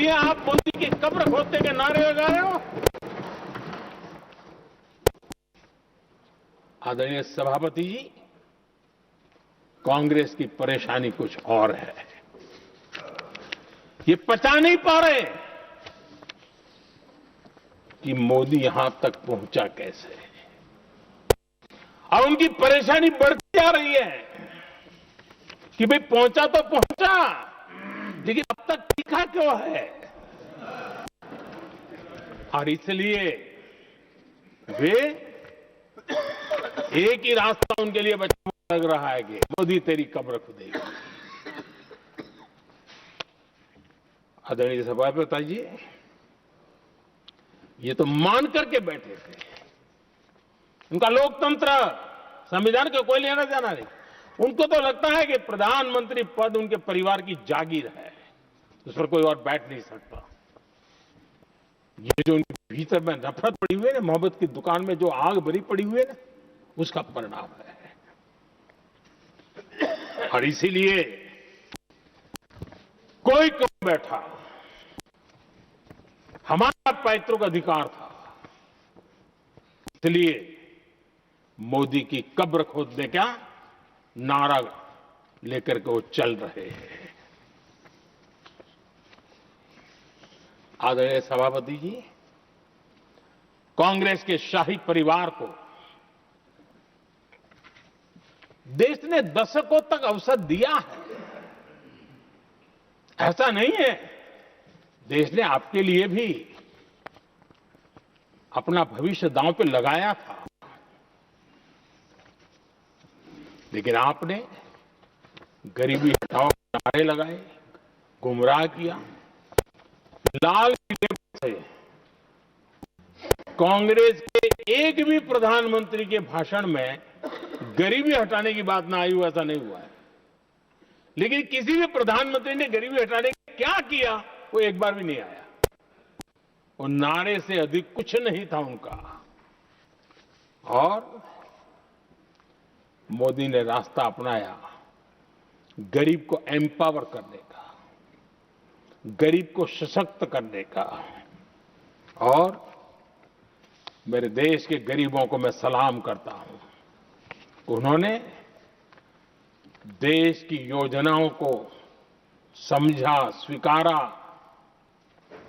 इसलिए आप मोदी की कब्र खोदने के नारे लगा रहे हो। आदरणीय सभापति जी, कांग्रेस की परेशानी कुछ और है। ये पचा नहीं पा रहे कि मोदी यहां तक पहुंचा कैसे, और उनकी परेशानी बढ़ती जा रही है कि भाई पहुंचा तो पहुंचा, लेकिन अब तक टिका क्यों है। और इसलिए वे एक ही रास्ता उनके लिए बचा लग रहा है कि मोदी तेरी कब्र खुदेगी। आदरणीय सभापति जी, ये तो मान करके बैठे थे। उनका लोकतंत्र, संविधान को कोई लेना देना नहीं। उनको तो लगता है कि प्रधानमंत्री पद उनके परिवार की जागीर है, उस पर कोई और बैठ नहीं सकता। ये जो उनके भीतर में नफरत पड़ी हुई है ना, मोहब्बत की दुकान में जो आग भरी पड़ी हुई है ना, उसका परिणाम है। और इसीलिए कोई क्यों बैठा, हमारा पैतृक अधिकार था, इसलिए मोदी की कब्र खोदने का नारा लेकर के वो चल रहे हैं। आदरणीय सभापति जी, कांग्रेस के शाही परिवार को देश ने दशकों तक अवसर दिया है। ऐसा नहीं है, देश ने आपके लिए भी अपना भविष्य दांव पे लगाया था, लेकिन आपने गरीबी हटाओ नारे लगाए, गुमराह किया। लाल किले से कांग्रेस के एक भी प्रधानमंत्री के भाषण में गरीबी हटाने की बात ना आई हो, ऐसा नहीं हुआ है। लेकिन किसी भी प्रधानमंत्री ने गरीबी हटाने का क्या किया, वो एक बार भी नहीं आया। वो नारे से अधिक कुछ नहीं था उनका। और मोदी ने रास्ता अपनाया गरीब को एम्पावर करने का, गरीब को सशक्त करने का। और मेरे देश के गरीबों को मैं सलाम करता हूं, उन्होंने देश की योजनाओं को समझा, स्वीकारा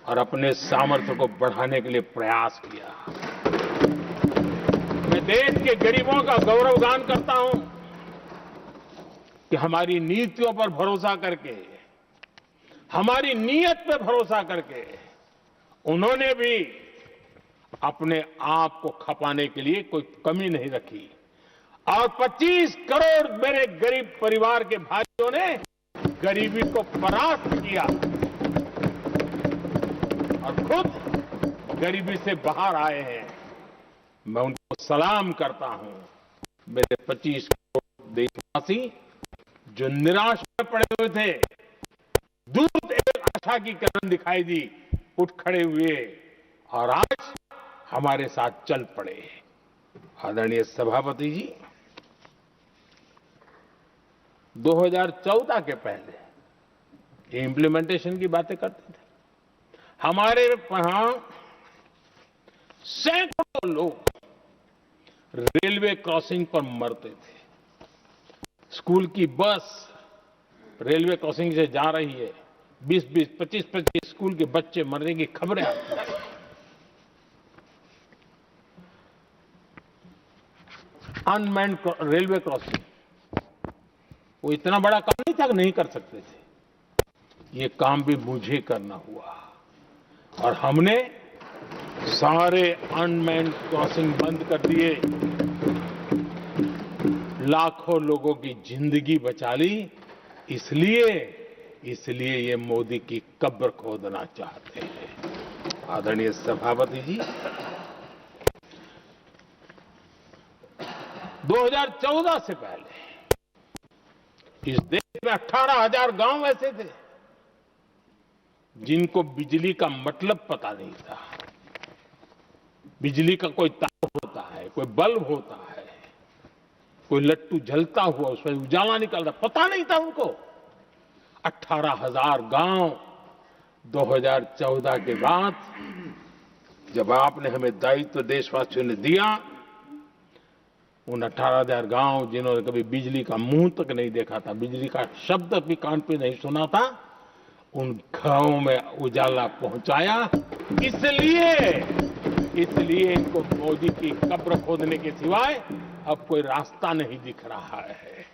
और अपने सामर्थ्य को बढ़ाने के लिए प्रयास किया। मैं देश के गरीबों का गौरवगान करता हूं कि हमारी नीतियों पर भरोसा करके, हमारी नीयत पर भरोसा करके उन्होंने भी अपने आप को खपाने के लिए कोई कमी नहीं रखी। और 25 करोड़ मेरे गरीब परिवार के भाइयों ने गरीबी को परास्त किया और खुद गरीबी से बाहर आए हैं। मैं उनको सलाम करता हूं। मेरे 25 करोड़ देशवासी जो निराश में पड़े हुए थे, दूर एक आशा की किरण दिखाई दी, उठ खड़े हुए और आज हमारे साथ चल पड़े। आदरणीय सभापति जी, 2014 के पहले ये इम्प्लीमेंटेशन की बातें करते थे। हमारे यहां सैकड़ों लोग रेलवे क्रॉसिंग पर मरते थे। स्कूल की बस रेलवे क्रॉसिंग से जा रही है, 20-20, 25-25 स्कूल के बच्चे मरने की खबरें आती हैं। अनमैन्ड रेलवे क्रॉसिंग, वो इतना बड़ा काम नहीं था कि नहीं कर सकते थे। ये काम भी मुझे करना हुआ और हमने सारे अनमैन्ड क्रॉसिंग बंद कर दिए, लाखों लोगों की जिंदगी बचा ली। इसलिए ये मोदी की कब्र खोदना चाहते हैं। आदरणीय सभापति जी, 2014 से पहले इस देश में 18,000 गांव ऐसे थे जिनको बिजली का मतलब पता नहीं था। बिजली का कोई तार होता है, कोई बल्ब होता है, कोई लट्टू जलता हुआ उसमें उजाला निकलता, पता नहीं था उनको। 18,000 गांव 2014 के बाद जब आपने हमें दायित्व देशवासियों ने दिया, उन 18,000 गांव जिन्होंने कभी बिजली का मुंह तक नहीं देखा था, बिजली का शब्द भी कान पे नहीं सुना था, उन गांवों में उजाला पहुंचाया। इसलिए इनको मोदी की कब्र खोदने के सिवाय अब कोई रास्ता नहीं दिख रहा है।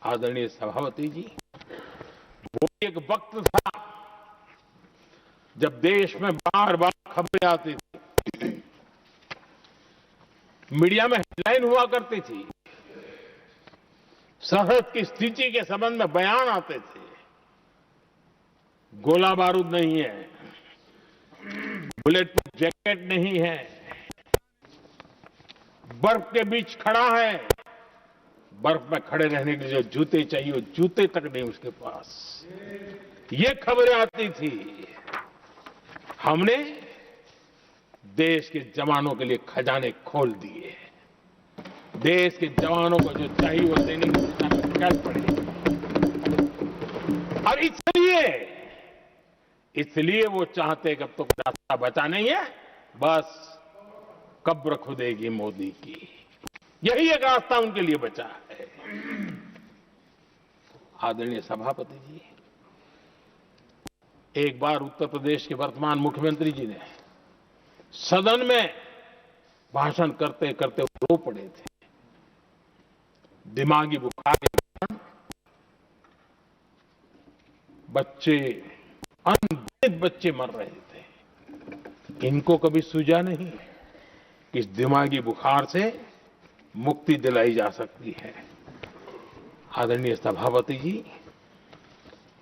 आदरणीय सभापति जी, वो एक वक्त था जब देश में बार बार खबरें आती थी, मीडिया में हेडलाइन हुआ करती थी, सरहद की स्थिति के संबंध में बयान आते थे, गोला बारूद नहीं है, बुलेट प्रूफ जैकेट नहीं है, बर्फ के बीच खड़ा है, बर्फ में खड़े रहने के लिए जो जूते चाहिए वो जूते तक नहीं उसके पास, ये खबरें आती थी। हमने देश के जवानों के लिए खजाने खोल दिए, देश के जवानों को जो चाहिए वो देने की चिंता में निकाल पड़े। और इसलिए वो चाहते कि अब तो रास्ता बचा नहीं है, बस कब्र खुदेगी मोदी की, यही एक रास्ता उनके लिए बचा है। आदरणीय सभापति जी, एक बार उत्तर प्रदेश के वर्तमान मुख्यमंत्री जी ने सदन में भाषण करते करते रो पड़े थे। दिमागी बुखार के कारण बच्चे, अनगिनत बच्चे मर रहे थे। इनको कभी सूझा नहीं कि इस दिमागी बुखार से मुक्ति दिलाई जा सकती है। आदरणीय सभापति जी,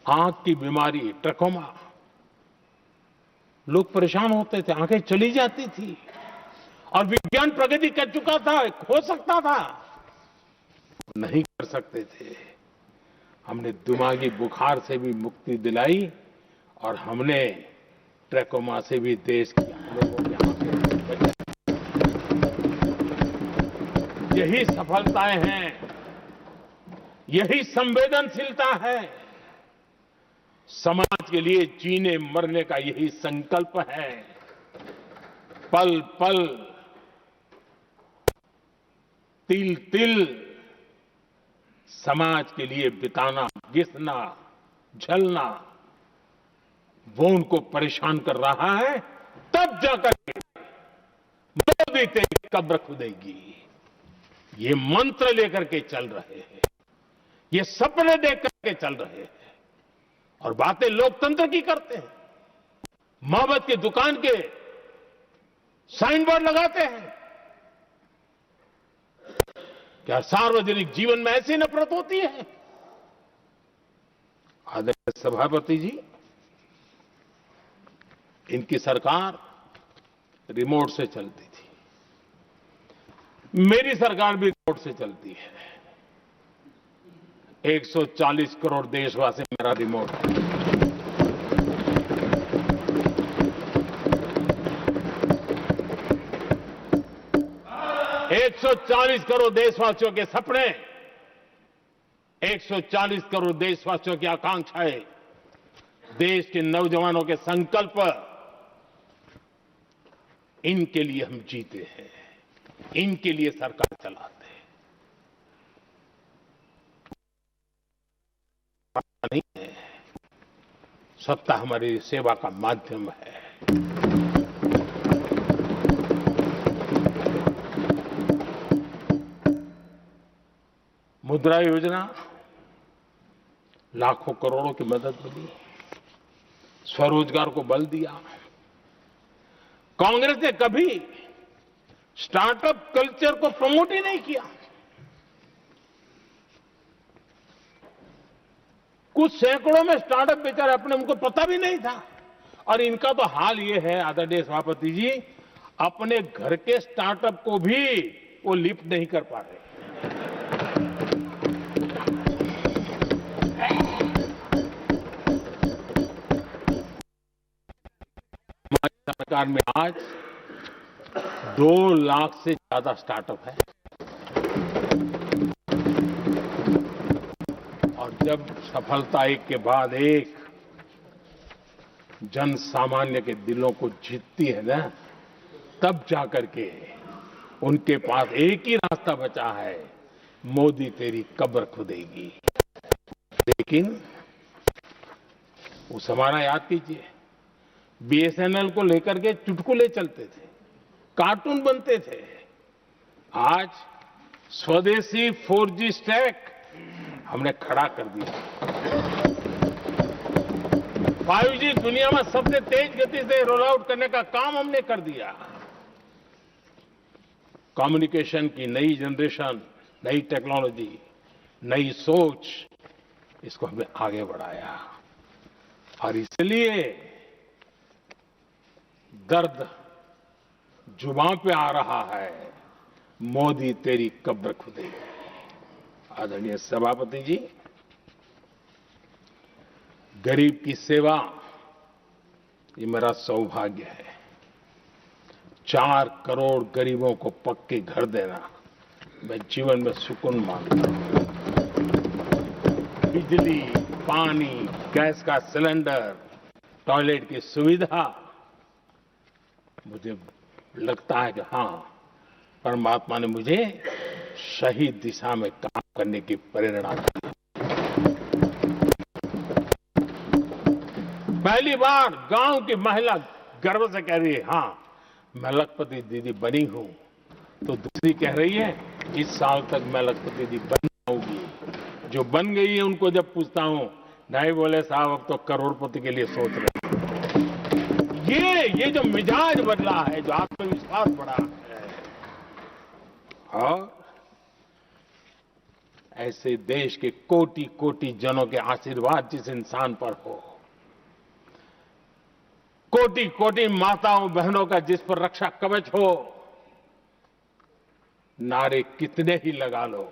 आंख की बीमारी ट्रकोमा, लोग परेशान होते थे, आंखें चली जाती थी और विज्ञान प्रगति कर चुका था, हो सकता था, नहीं कर सकते थे। हमने दिमागी बुखार से भी मुक्ति दिलाई और हमने ट्रकोमा से भी देश के लोगों की आंखें बचाई। यही सफलताएं हैं, यही संवेदनशीलता है, समाज के लिए जीने मरने का यही संकल्प है। पल पल, तिल तिल समाज के लिए बिताना, घिसना, झलना, वो उनको परेशान कर रहा है। तब जाकर मोदी तेरी कब्र खुदेगी, ये मंत्र लेकर के चल रहे हैं, ये सपने देख करके चल रहे हैं और बातें लोकतंत्र की करते हैं। मोहब्बत की दुकान के साइन बोर्ड लगाते हैं। क्या सार्वजनिक जीवन में ऐसी नफरत होती है? आदरणीय सभापति जी, इनकी सरकार रिमोट से चलती थी, मेरी सरकार भी रिमोट से चलती है। 140 करोड़ देशवासी मेरा रिमोट है। एक 140 करोड़ देशवासियों के सपने, 140 करोड़ देशवासियों की आकांक्षाएं, देश के नौजवानों के संकल्प, इनके लिए हम जीते हैं, इनके लिए सरकार चलाते हैं। नहीं है, सत्ता हमारी सेवा का माध्यम है। मुद्रा योजना, लाखों करोड़ों की मदद मिली, स्वरोजगार को बल दिया। कांग्रेस ने कभी स्टार्टअप कल्चर को प्रमोट ही नहीं किया। कुछ सैकड़ों में स्टार्टअप बेचारे अपने, उनको पता भी नहीं था। और इनका तो हाल ये है आदरणीय सभापति जी, अपने घर के स्टार्टअप को भी वो लिफ्ट नहीं कर पा रहे। हमारी सरकार में आज 2 लाख से ज्यादा स्टार्टअप है और जब सफलता एक के बाद एक जन सामान्य के दिलों को जीतती है ना, तब जाकर के उनके पास एक ही रास्ता बचा है, मोदी तेरी कब्र खुदेगी। लेकिन उस हमारा याद कीजिए, बीएसएनएल को लेकर के चुटकुले चलते थे, कार्टून बनते थे। आज स्वदेशी 4G स्टैक हमने खड़ा कर दिया। 5G दुनिया में सबसे तेज गति से रोल आउट करने का काम हमने कर दिया। कम्युनिकेशन की नई जनरेशन, नई टेक्नोलॉजी, नई सोच, इसको हमने आगे बढ़ाया। और इसलिए दर्द जुबान पे आ रहा है, मोदी तेरी कब्र खुदेगी। आदरणीय सभापति जी, गरीब की सेवा ये मेरा सौभाग्य है। 4 करोड़ गरीबों को पक्के घर देना मैं जीवन में सुकून मानता हूं। बिजली, पानी, गैस का सिलेंडर, टॉयलेट की सुविधा, मुझे लगता है कि हां, परमात्मा ने मुझे सही दिशा में काम करने की प्रेरणा दी। पहली बार गांव की महिला गर्व से कह रही है, हां मैं लखपति दीदी बनी हूं, तो दूसरी कह रही है इस साल तक मैं लखपति दीदी बन जाऊंगी। जो बन गई है उनको जब पूछता हूं, नहीं बोले साहब अब तो करोड़पति के लिए सोच रहे हैं। ये जो मिजाज बदला है, जो आत्मविश्वास बढ़ा है, और ऐसे देश के कोटि कोटि जनों के आशीर्वाद जिस इंसान पर हो, कोटि कोटि माताओं बहनों का जिस पर रक्षा कवच हो, नारे कितने ही लगा लो,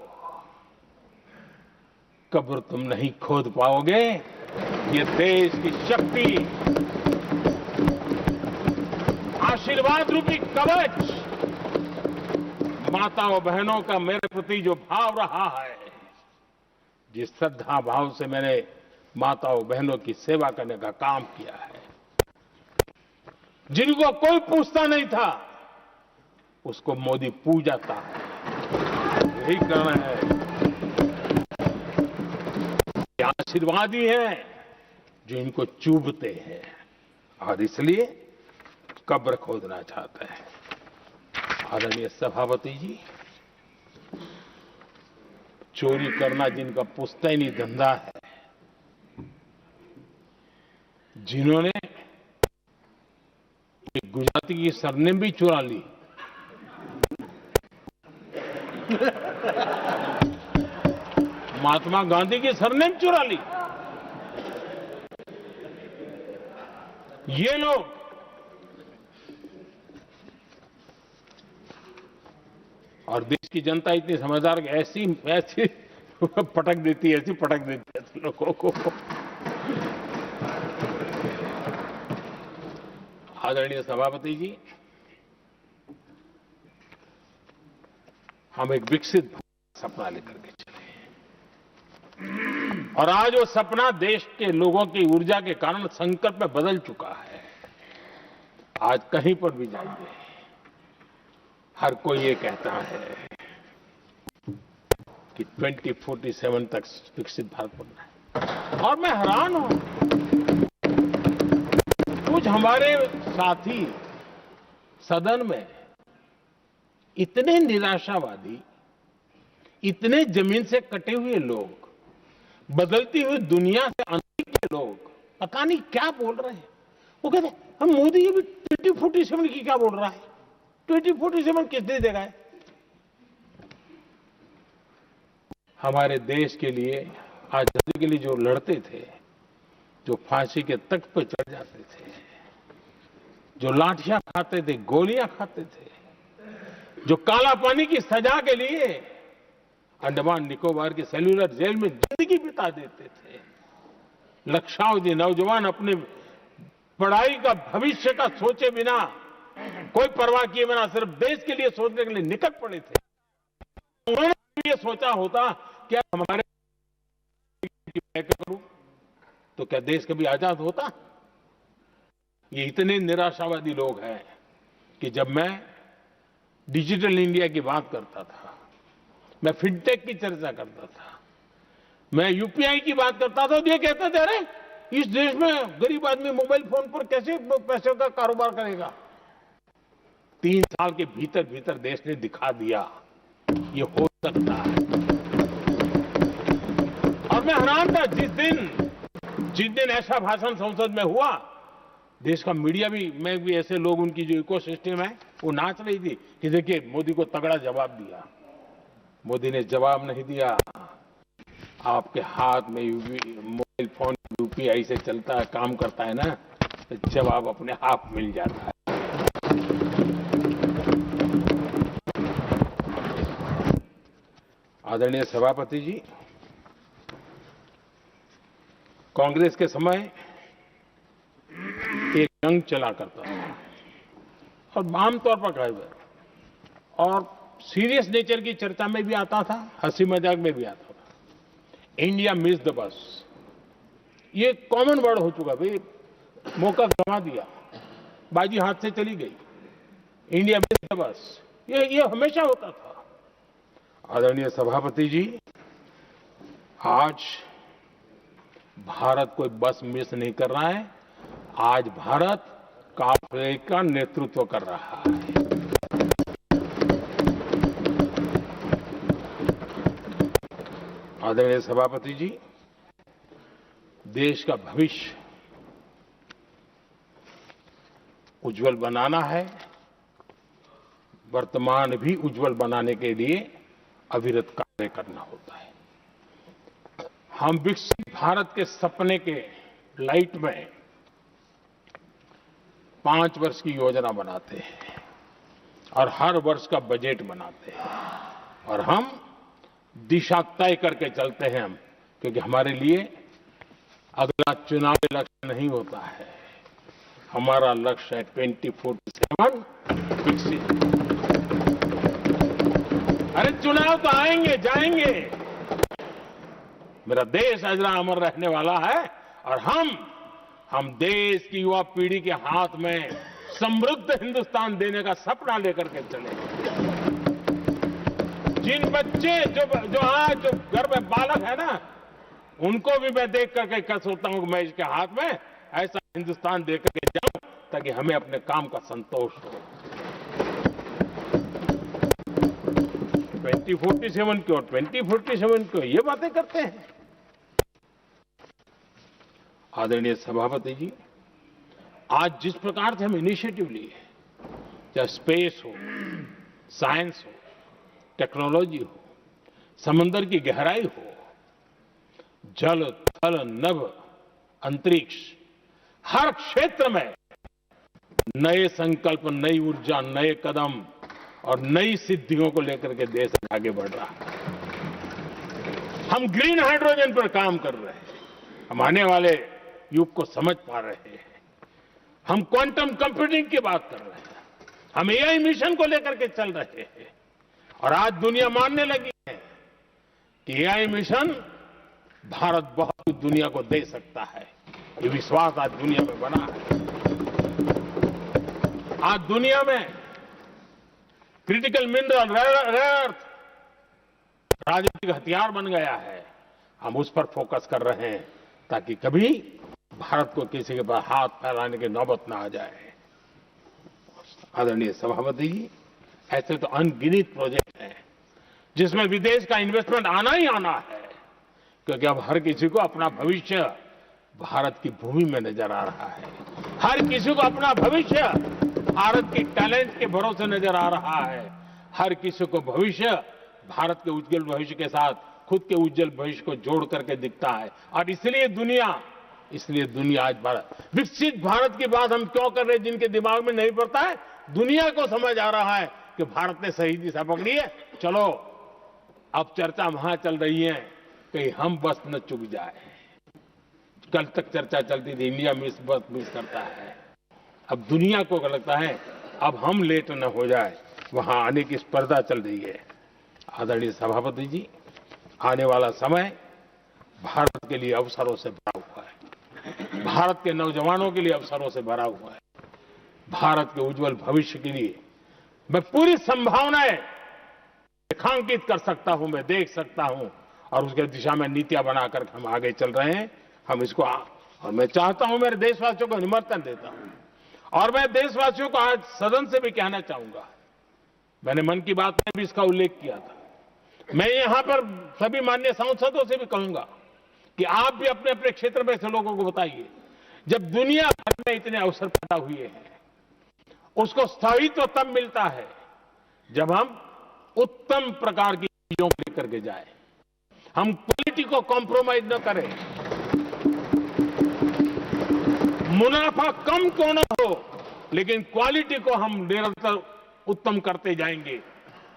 कब्र तुम नहीं खोद पाओगे। ये देश की शक्ति, आशीर्वाद रूपी कवच, माताओं बहनों का मेरे प्रति जो भाव रहा है, जिस श्रद्धा भाव से मैंने माताओं बहनों की सेवा करने का काम किया है, जिनको कोई पूछता नहीं था उसको मोदी पूजाता है। यही कारण है, ये आशीर्वाद ही है जो इनको चूभते हैं, और इसलिए कब्र खोदना चाहते हैं। आदरणीय सभापति जी, चोरी करना जिनका पुश्तैनी धंधा है, जिन्होंने एक गुजराती की सरनेम भी चुरा ली, महात्मा गांधी की सरनेम चुरा ली, ये लोग और देश की जनता इतनी समझदार कि ऐसी ऐसी पटक देती है, ऐसी पटक देती है लोगों को। आदरणीय सभापति जी, हम एक विकसित सपना लेकर के चले, और आज वो सपना देश के लोगों की ऊर्जा के कारण संकल्प में बदल चुका है। आज कहीं पर भी जाइए, हर कोई ये कहता है कि 2047 तक विकसित भारत बनना है, और मैं हैरान हूं, कुछ हमारे साथी सदन में इतने निराशावादी, इतने जमीन से कटे हुए लोग, बदलती हुई दुनिया से अनभिज्ञ लोग पता नहीं क्या बोल रहे हैं। वो कहते हैं हम मोदी ये भी 2047 की क्या बोल रहा है, 2047 किसने देखा है। हमारे देश के लिए, आजादी के लिए जो लड़ते थे, जो फांसी के तख्त पर चढ़ जाते थे, जो लाठियां खाते थे, गोलियां खाते थे, जो काला पानी की सजा के लिए अंडमान निकोबार के सेल्यूलर जेल में जिंदगी बिता देते थे, लक्षावधि नौजवान अपने पढ़ाई का, भविष्य का सोचे बिना, कोई परवाह किए बिना सिर्फ देश के लिए सोचने के लिए निकल पड़े थे। उन्होंने ये सोचा होता कि हमारे मैं करूं तो क्या देश कभी आजाद होता? ये इतने निराशावादी लोग हैं कि जब मैं डिजिटल इंडिया की बात करता था, मैं फिनटेक की चर्चा करता था, मैं यूपीआई की बात करता था, तो ये कहते थे अरे इस देश में गरीब आदमी मोबाइल फोन पर कैसे पैसे का कारोबार करेगा? 3 साल के भीतर भीतर देश ने दिखा दिया ये हो सकता है। और मैं हैरान था जिस दिन ऐसा भाषण संसद में हुआ, देश का मीडिया भी, मैं भी, ऐसे लोग, उनकी जो इकोसिस्टम है वो नाच रही थी कि देखिए मोदी को तगड़ा जवाब दिया। मोदी ने जवाब नहीं दिया। आपके हाथ में मोबाइल फोन यूपीआई से चलता है, काम करता है ना, तो जवाब अपने आप मिल जाता है। आदरणीय सभापति जी, कांग्रेस के समय एक जंग चला करता था और आमतौर पर कई बार और सीरियस नेचर की चर्चा में भी आता था, हंसी मजाक में भी आता था। इंडिया मिस द बस, ये कॉमन वर्ड हो चुका भाई, मौका गंवा दिया, बाजी हाथ से चली गई, इंडिया मिस द बस, ये हमेशा होता था। आदरणीय सभापति जी, आज भारत कोई बस मिस नहीं कर रहा है, आज भारत काफिले का नेतृत्व कर रहा है। आदरणीय सभापति जी, देश का भविष्य उज्जवल बनाना है, वर्तमान भी उज्जवल बनाने के लिए अविरत कार्य करना होता है। हम विकसित भारत के सपने के लाइट में 5 वर्ष की योजना बनाते हैं और हर वर्ष का बजट बनाते हैं और हम दिशा तय करके चलते हैं हम, क्योंकि हमारे लिए अगला चुनावी लक्ष्य नहीं होता है, हमारा लक्ष्य है 2047 विकसित। अरे चुनाव तो आएंगे जाएंगे, मेरा देश अजरा अमर रहने वाला है और हम देश की युवा पीढ़ी के हाथ में समृद्ध हिंदुस्तान देने का सपना लेकर के चलेंगे। जिन बच्चे जो आज घर में बालक है ना, उनको भी मैं देख करके सोचता हूं कि मैं इसके हाथ में ऐसा हिंदुस्तान दे करके जाऊं ताकि हमें अपने काम का संतोष हो। 2047 क्यों, 2047 क्यों, ये बातें करते हैं। आदरणीय सभापति जी, आज जिस प्रकार से हम इनिशिएटिव लिए, चाहे स्पेस हो, साइंस हो, टेक्नोलॉजी हो, समंदर की गहराई हो, जल, थल, नभ, अंतरिक्ष, हर क्षेत्र में नए संकल्प, नई ऊर्जा, नए कदम और नई सिद्धियों को लेकर के देश आगे बढ़ रहा है। हम ग्रीन हाइड्रोजन पर काम कर रहे हैं, हम आने वाले युग को समझ पा रहे हैं। हम क्वांटम कंप्यूटिंग की बात कर रहे हैं, हम एआई मिशन को लेकर के चल रहे हैं और आज दुनिया मानने लगी है कि एआई मिशन भारत बहुत कुछ दुनिया को दे सकता है। ये विश्वास आज दुनिया में बना है। आज दुनिया में क्रिटिकल मिनरल, रेयर अर्थ राजनीतिक हथियार बन गया है। हम उस पर फोकस कर रहे हैं ताकि कभी भारत को किसी के पास हाथ फैलाने की नौबत ना आ जाए। आदरणीय सभापति जी, ऐसे तो अनगिनत प्रोजेक्ट हैं जिसमें विदेश का इन्वेस्टमेंट आना ही आना है, क्योंकि अब हर किसी को अपना भविष्य भारत की भूमि में नजर आ रहा है। हर किसी को अपना भविष्य भारत की टैलेंट के भरोसे नजर आ रहा है। हर किसी को भविष्य भारत के उज्जवल भविष्य के साथ खुद के उज्जवल भविष्य को जोड़ करके दिखता है। और इसलिए दुनिया आज विकसित भारत की बात हम क्यों कर रहे हैं, जिनके दिमाग में नहीं पड़ता है, दुनिया को समझ आ रहा है कि भारत ने सही दिशा पकड़ी है। चलो अब चर्चा वहां चल रही है कहीं हम बस न चुक जाए। कल तक चर्चा चलती थी इंडिया बस मिस करता है, अब दुनिया को लगता है अब हम लेट न हो जाए, वहां आने की स्पर्धा चल रही है। आदरणीय सभापति जी, आने वाला समय भारत के लिए अवसरों से भरा हुआ है, भारत के नौजवानों के लिए अवसरों से भरा हुआ है। भारत के उज्जवल भविष्य के लिए मैं पूरी संभावनाएं रेखांकित कर सकता हूं, मैं देख सकता हूं, और उसके दिशा में नीतियां बनाकर हम आगे चल रहे हैं। हम इसको और मैं चाहता हूं, मेरे देशवासियों को निमंत्रण देता हूं, और मैं देशवासियों को आज सदन से भी कहना चाहूंगा, मैंने मन की बात में भी इसका उल्लेख किया था, मैं यहां पर सभी माननीय सांसदों से भी कहूंगा कि आप भी अपने अपने क्षेत्र में से लोगों को बताइए, जब दुनिया भर में इतने अवसर पैदा हुए हैं, उसको स्थायित्व तब मिलता है जब हम उत्तम प्रकार की चीजों को लेकर के जाए, हम क्वालिटी को कॉम्प्रोमाइज न करें। मुनाफा कम क्यों न हो, लेकिन क्वालिटी को हम निरंतर उत्तम करते जाएंगे।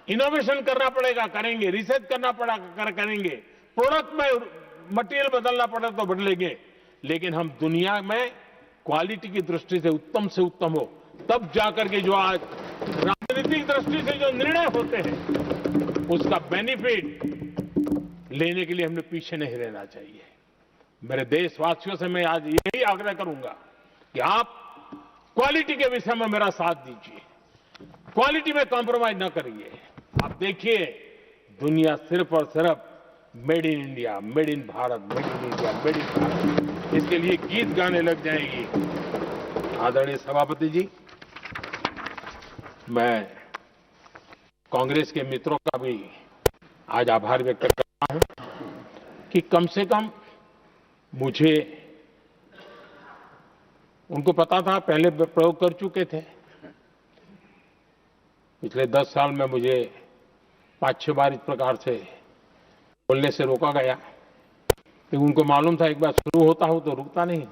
इनोवेशन करना पड़ेगा, करेंगे, रिसर्च करना पड़ेगा, करेंगे, प्रोडक्ट में मटेरियल बदलना पड़े तो बदलेंगे, लेकिन हम दुनिया में क्वालिटी की दृष्टि से उत्तम हो, तब जाकर के जो आज राजनीतिक दृष्टि से जो निर्णय होते हैं उसका बेनिफिट लेने के लिए हमने पीछे नहीं रहना चाहिए। मेरे देशवासियों से मैं आज यही आग्रह करूंगा कि आप क्वालिटी के विषय में मेरा साथ दीजिए, क्वालिटी में कॉम्प्रोमाइज न करिए। आप देखिए, दुनिया सिर्फ और सिर्फ made in India, made in Bharat, made in India, made in Bharat, इसके लिए गीत गाने लग जाएंगी। आदरणीय सभापति जी, मैं कांग्रेस के मित्रों का भी आज आभार व्यक्त करता हूं कि कम से कम मुझे, उनको पता था, पहले प्रयोग कर चुके थे, पिछले 10 साल में मुझे 5-6 बार इस प्रकार से बोलने से रोका गया, क्योंकि उनको मालूम था एक बार शुरू होता हूं तो रुकता नहीं।